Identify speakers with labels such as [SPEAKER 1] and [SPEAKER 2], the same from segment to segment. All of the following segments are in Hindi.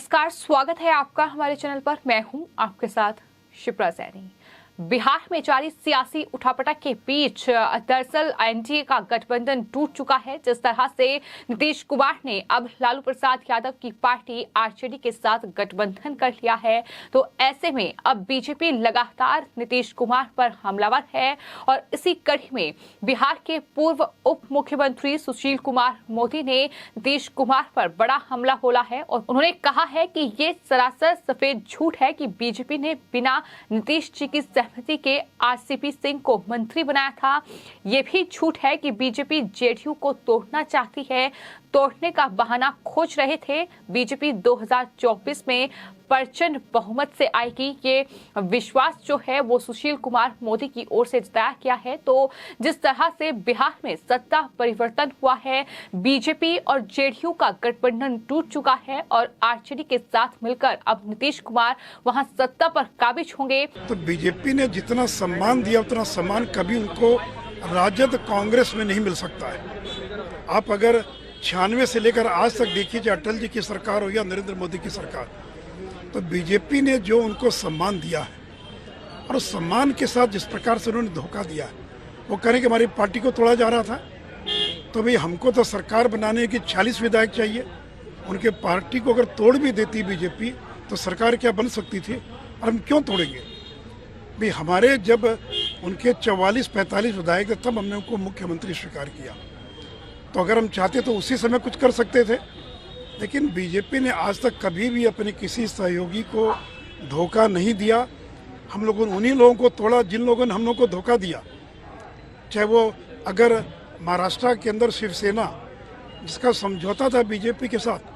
[SPEAKER 1] नमस्कार, स्वागत है आपका हमारे चैनल पर। मैं हूं आपके साथ शिप्रा सैनी। बिहार में जारी सियासी उठापटक के बीच दरअसल एनडीए का गठबंधन टूट चुका है। जिस तरह से नीतीश कुमार ने अब लालू प्रसाद यादव की पार्टी आरजेडी के साथ गठबंधन कर लिया है, तो ऐसे में अब बीजेपी लगातार नीतीश कुमार पर हमलावर है। और इसी कड़ी में बिहार के पूर्व उप मुख्यमंत्री सुशील कुमार मोदी ने नीतीश कुमार पर बड़ा हमला बोला है और उन्होंने कहा है कि ये सरासर सफेद झूठ है कि बीजेपी ने बिना नीतीश जी की सहमति के आरसीपी सिंह को मंत्री बनाया था। ये भी झूठ है कि बीजेपी जेडीयू को तोड़ना चाहती है, तोड़ने का बहाना खोज रहे थे। बीजेपी 2024 में प्रचंड बहुमत से आएगी, ये विश्वास जो है वो सुशील कुमार मोदी की ओर से जताया गया है। तो जिस तरह से बिहार में सत्ता परिवर्तन हुआ है, बीजेपी और जेडीयू का गठबंधन टूट चुका है और आरजेडी के साथ मिलकर अब नीतीश कुमार वहां सत्ता पर काबिज होंगे।
[SPEAKER 2] तो बीजेपी ने जितना सम्मान दिया उतना सम्मान कभी उनको राजद कांग्रेस में नहीं मिल सकता है। आप अगर 96 से लेकर आज तक देखिए, चाहे अटल जी की सरकार हो या नरेंद्र मोदी की सरकार, तो बीजेपी ने जो उनको सम्मान दिया है और उस सम्मान के साथ जिस प्रकार से उन्होंने धोखा दिया है, वो करें कि हमारी पार्टी को तोड़ा जा रहा था। तो भाई हमको तो सरकार बनाने की 40 विधायक चाहिए। उनके पार्टी को अगर तोड़ भी देती बीजेपी तो सरकार क्या बन सकती थी और हम क्यों तोड़ेंगे भाई। हमारे जब उनके 44-45 विधायक थे तब हमने उनको मुख्यमंत्री स्वीकार किया। तो अगर हम चाहते तो उसी समय कुछ कर सकते थे। लेकिन बीजेपी ने आज तक कभी भी अपने किसी सहयोगी को धोखा नहीं दिया। हम लोगों ने उन्हीं लोगों को तोड़ा जिन लोगों ने हम लोगों को धोखा दिया। चाहे वो अगर महाराष्ट्र के अंदर शिवसेना, जिसका समझौता था बीजेपी के साथ,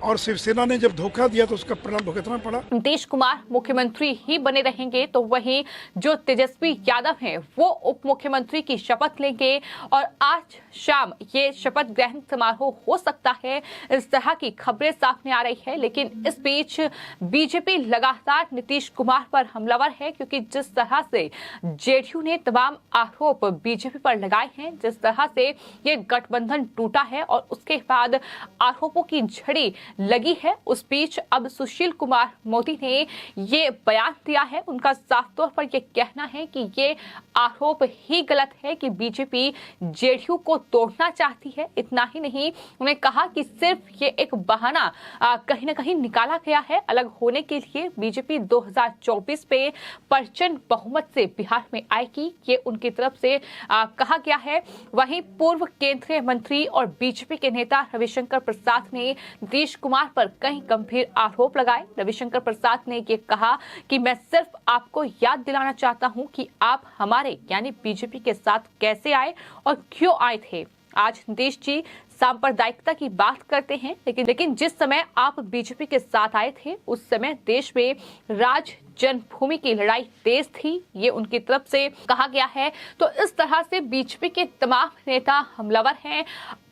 [SPEAKER 2] और शिवसेना ने जब धोखा दिया तो उसका परिणाम भुगतना पड़ा।
[SPEAKER 1] नीतीश कुमार मुख्यमंत्री ही बने रहेंगे, तो वहीं जो तेजस्वी यादव हैं वो उप मुख्यमंत्री की शपथ लेंगे और आज शाम ये शपथ ग्रहण समारोह हो सकता है, इस तरह की खबरें सामने आ रही है। लेकिन इस बीच बीजेपी लगातार नीतीश कुमार पर हमलावर है, क्योंकि जिस तरह से जेडीयू ने तमाम आरोप बीजेपी पर लगाए हैं, जिस तरह से ये गठबंधन टूटा है और उसके बाद आरोपों की झड़ी लगी है, उस बीच अब सुशील कुमार मोदी ने ये बयान दिया है। उनका साफ तौर पर यह कहना है कि ये आरोप ही गलत है कि बीजेपी जेडीयू को तोड़ना चाहती है। इतना ही नहीं, उन्होंने कहा कि सिर्फ ये एक बहाना कहीं ना कहीं निकाला गया है अलग होने के लिए। बीजेपी 2024 में प्रचंड बहुमत से बिहार में आएगी, ये उनकी तरफ से कहा गया है। वहीं पूर्व केंद्रीय मंत्री और बीजेपी के नेता रविशंकर प्रसाद ने नीतीश कुमार पर कई गंभीर आरोप लगाए। रविशंकर प्रसाद ने ये कहा कि मैं सिर्फ आपको याद दिलाना चाहता हूं कि आप हमारे यानी बीजेपी के साथ कैसे आए और क्यों आए थे। आज नीतीश जी सांप्रदायिकता की बात करते हैं, लेकिन जिस समय आप बीजेपी के साथ आए थे उस समय देश में राज जन्मभूमि की लड़ाई तेज थी, ये उनकी तरफ से कहा गया है। तो इस तरह से बीजेपी के तमाम नेता हमलावर हैं।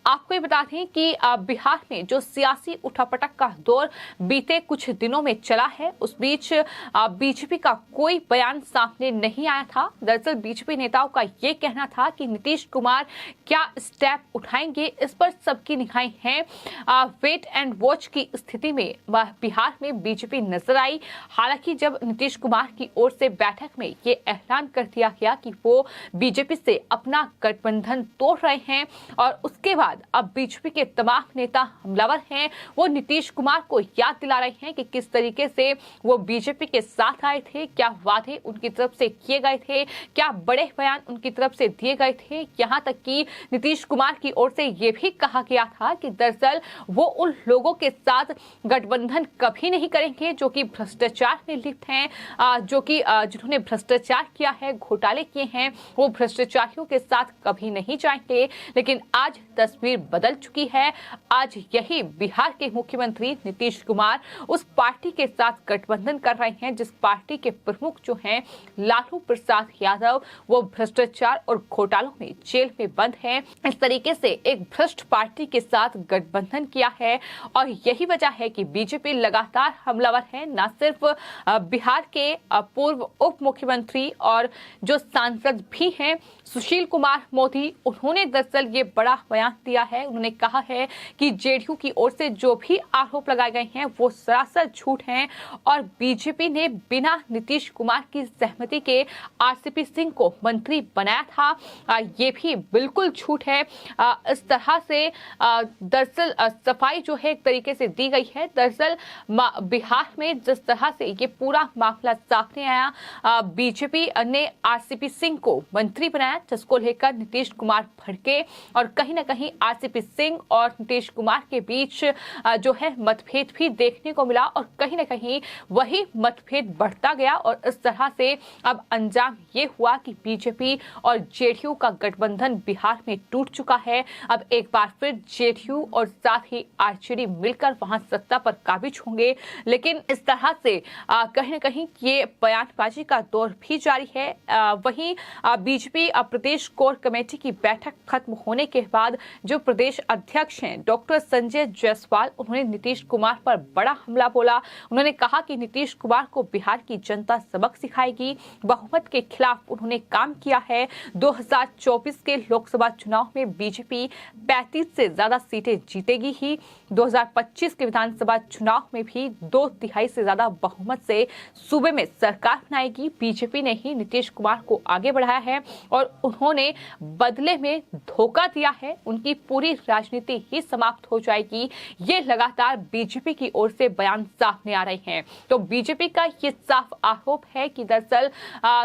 [SPEAKER 1] आपको ये बता दें कि बिहार में जो सियासी उठापटक का दौर बीते कुछ दिनों में चला है, उस बीच बीजेपी का कोई बयान सामने नहीं आया था। दरअसल बीजेपी नेताओं का ये कहना था कि नीतीश कुमार क्या स्टेप उठाएंगे, इस पर सबकी निगाहें हैं। वेट एंड वॉच की स्थिति में बिहार में बीजेपी नजर आई। हालांकि जब नीतीश कुमार की ओर से बैठक में ये ऐलान कर दिया गया कि वो बीजेपी से अपना गठबंधन तोड़ रहे हैं और उसके बाद अब बीजेपी के तमाम नेता हमलावर हैं, वो नीतीश कुमार को याद दिला रहे हैं कि किस तरीके से वो बीजेपी के साथ आए थे, क्या वादे उनकी तरफ से किए गए थे, क्या बड़े बयान उनकी तरफ से दिए गए थे। यहाँ तक कि नीतीश कुमार की ओर से ये भी कहा गया था कि दरअसल वो उन लोगों के साथ गठबंधन कभी नहीं करेंगे जो कि भ्रष्टाचार में लिप्त हैं, जो कि जिन्होंने भ्रष्टाचार किया है, घोटाले किए हैं, वो भ्रष्टाचारियों के साथ कभी नहीं जाएंगे। लेकिन आज तस्वीर बदल चुकी है। आज यही बिहार के मुख्यमंत्री नीतीश कुमार उस पार्टी के साथ गठबंधन कर रहे हैं जिस पार्टी के प्रमुख जो हैं लालू प्रसाद यादव, वो भ्रष्टाचार और घोटालों में जेल में बंद हैं। इस तरीके से एक भ्रष्ट पार्टी के साथ गठबंधन किया है और यही वजह है कि बीजेपी लगातार हमलावर है। न सिर्फ बिहार के पूर्व उप मुख्यमंत्री और जो सांसद भी हैं सुशील कुमार मोदी, उन्होंने दरअसल ये बड़ा बयान दिया है। उन्होंने कहा है कि जेडीयू की ओर से जो भी आरोप लगाए गए हैं वो सरासर झूठ हैं और बीजेपी ने बिना नीतीश कुमार की सहमति के आरसीपी सिंह को मंत्री बनाया था, ये भी बिल्कुल झूठ है। इस तरह से दरअसल सफाई जो है एक तरीके से दी गई है। दरअसल बिहार में जिस तरह से ये पूरा मामला सामने आया, बीजेपी ने आरसीपी सिंह को मंत्री बनाया, जिसको लेकर नीतीश कुमार भड़के और कहीं ना कहीं आरसीपी सिंह और नीतीश कुमार के बीच जो है मतभेद भी देखने को मिला और कहीं ना कहीं वही मतभेद बढ़ता गया और इस तरह से अब अंजाम ये हुआ कि बीजेपी और जेडीयू का गठबंधन बिहार में टूट चुका है। अब एक बार फिर जेडीयू और साथ ही आरजेडी मिलकर वहां सत्ता पर काबिज होंगे, लेकिन इस तरह से कहीं न कहीं ये बयानबाजी का दौर भी जारी है। वहीं बीजेपी प्रदेश कोर कमेटी की बैठक खत्म होने के बाद जो प्रदेश अध्यक्ष हैं डॉक्टर संजय जायसवाल, उन्होंने नीतीश कुमार पर बड़ा हमला बोला। उन्होंने कहा कि नीतीश कुमार को बिहार की जनता सबक सिखाएगी। बहुमत के खिलाफ उन्होंने काम किया है। 2024 के लोकसभा चुनाव में बीजेपी 35 से ज्यादा सीटें जीतेगी ही। 2025 के विधानसभा चुनाव में भी 2/3 से ज्यादा बहुमत से सूबे में सरकार बनाएगी। बीजेपी ने ही नीतीश कुमार को आगे बढ़ाया है और उन्होंने बदले में धोखा दिया है। उनकी पूरी राजनीति ही समाप्त हो जाएगी। ये लगातार बीजेपी की ओर से बयान सामने आ रहे हैं। तो बीजेपी का ये साफ आरोप है कि दरअसल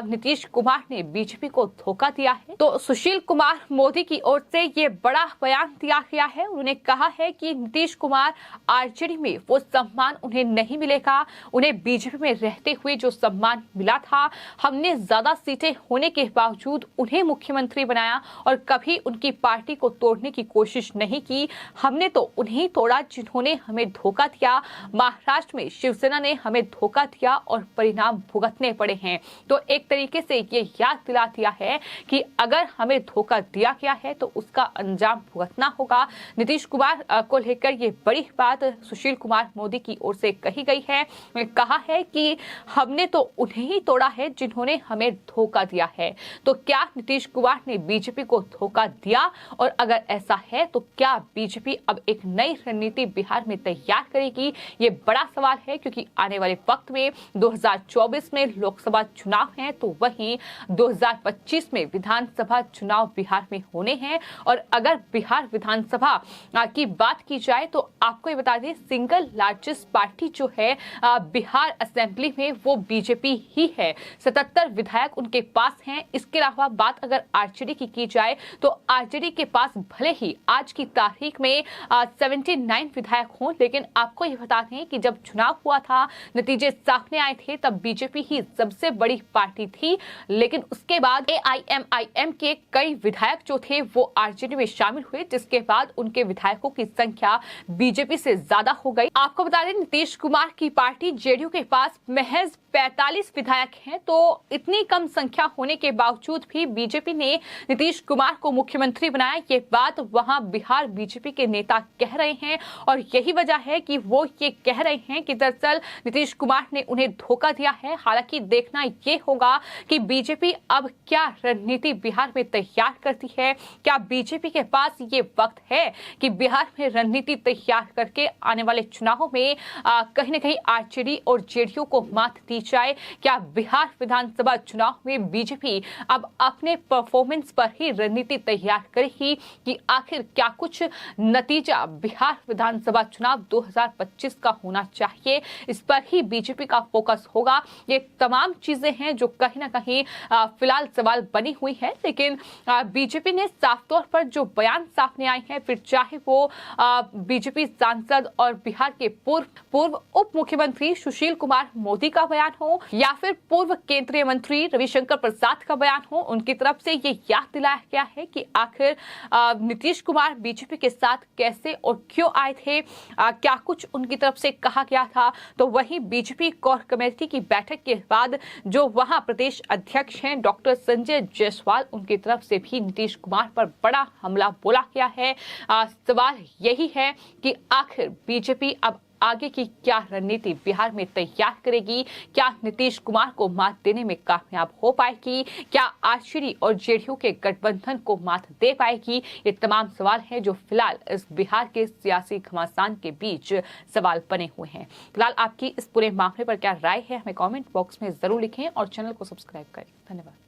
[SPEAKER 1] नीतीश कुमार ने बीजेपी को धोखा दिया है। तो सुशील कुमार मोदी की ओर से ये बड़ा बयान दिया गया है। उन्होंने कहा है कि नीतीश कुमार आरजेडी में वो सम्मान उन्हें नहीं मिलेगा। उन्हें बीजेपी में रहते हुए जो सम्मान मिला था, हमने ज्यादा सीटें होने के बावजूद उन्हें मुख्यमंत्री बनाया और कभी उनकी पार्टी को तोड़ने की कोशिश नहीं की। हमने तो उन्हें तोड़ा जिन्होंने हमें धोखा दिया। महाराष्ट्र में शिवसेना ने हमें धोखा दिया और परिणाम भुगतने पड़े हैं। तो एक तरीके से ये याद दिला दिया है कि अगर हमें धोखा दिया गया है तो उसका अंजाम भुगतना होगा। नीतीश कुमार को लेकर ये बड़ी बात सुशील कुमार मोदी की ओर से कही गई है। कहा है कि हमने तो उन्हें ही तोड़ा है जिन्होंने हमें धोखा दिया है। तो क्या नीतीश कुमार ने बीजेपी को धोखा दिया? और अगर ऐसा है तो क्या बीजेपी अब एक नई रणनीति बिहार में तैयार करेगी? ये बड़ा सवाल है, क्योंकि आने वाले वक्त में 2024 में लोकसभा चुनाव हैं, तो वहीं 2025 में विधानसभा चुनाव बिहार में होने हैं। और अगर बिहार विधानसभा की बात की जाए तो आपको ये बता दें, सिंगल लार्जेस्ट पार्टी जो है बिहार असेंबली में वो बीजेपी ही है। 77 विधायक उनके पास हैं। इसके अलावा बात अगर आरजेडी की जाए तो आरजेडी के पास भले ही आज की तारीख में 79 विधायक हों, लेकिन आपको ये बता दें कि जब चुनाव हुआ था, नतीजे सामने आए थे, तब बीजेपी ही सबसे बड़ी पार्टी थी। लेकिन उसके बाद एआईएमआईएम के कई विधायक जो थे वो आरजेडी में शामिल हुए, जिसके बाद उनके विधायकों की संख्या बीजेपी से ज्यादा हो गई। आपको बता दें, नीतीश कुमार की पार्टी जेडीयू के पास महज 45 विधायक हैं। तो इतनी कम संख्या होने के बावजूद भी बीजेपी ने नीतीश कुमार को मुख्यमंत्री बनाया। ये बात वहां बिहार बीजेपी के नेता कह रहे हैं और यही वजह है कि वो ये कह रहे हैं कि दरअसल नीतीश कुमार ने उन्हें धोखा दिया है। हालांकि देखना ये होगा कि बीजेपी अब क्या रणनीति बिहार में तैयार करती है। क्या बीजेपी के पास ये वक्त है कि बिहार में रणनीति तैयार करके आने वाले चुनावों में कहीं न कहीं आरजेडी और जेडीयू को मात दी जाए? क्या बिहार विधानसभा चुनाव में बीजेपी अब अपने परफॉर्मेंस पर ही रणनीति तैयार करेगी कि आखिर क्या कुछ नतीजा बिहार विधानसभा चुनाव 2025 का होना चाहिए? इस पर ही बीजेपी का फोकस होगा। ये तमाम चीजें हैं जो कहीं ना कहीं फिलहाल सवाल बनी हुई है, लेकिन बीजेपी ने साफ तौर पर जो बयान सामने आए हैं, फिर चाहे वो बीजेपी सांसद और बिहार के पूर्व उप मुख्यमंत्री सुशील कुमार मोदी का बयान हो या फिर पूर्व केंद्रीय मंत्री रविशंकर प्रसाद का बयान हो, उनकी तरफ से ये याद दिलाया गया है कि आखिर नीतीश कुमार बीजेपी के साथ कैसे और क्यों आए थे, क्या कुछ उनकी तरफ से कहा गया था। तो वहीं बीजेपी कोर कमेटी की बैठक के बाद जो वहां प्रदेश अध्यक्ष हैं डॉक्टर संजय जायसवाल, उनकी तरफ से भी नीतीश कुमार पर बड़ा हमला बोला गया है। सवाल यही है कि आखिर बीजेपी अब आगे की क्या रणनीति बिहार में तैयार करेगी? क्या नीतीश कुमार को मात देने में कामयाब हो पाएगी? क्या आरजेडी और जेडीयू के गठबंधन को मात दे पाएगी? ये तमाम सवाल हैं जो फिलहाल इस बिहार के सियासी घमासान के बीच सवाल बने हुए हैं। फिलहाल आपकी इस पूरे मामले पर क्या राय है, हमें कमेंट बॉक्स में जरूर लिखें और चैनल को सब्सक्राइब करें। धन्यवाद।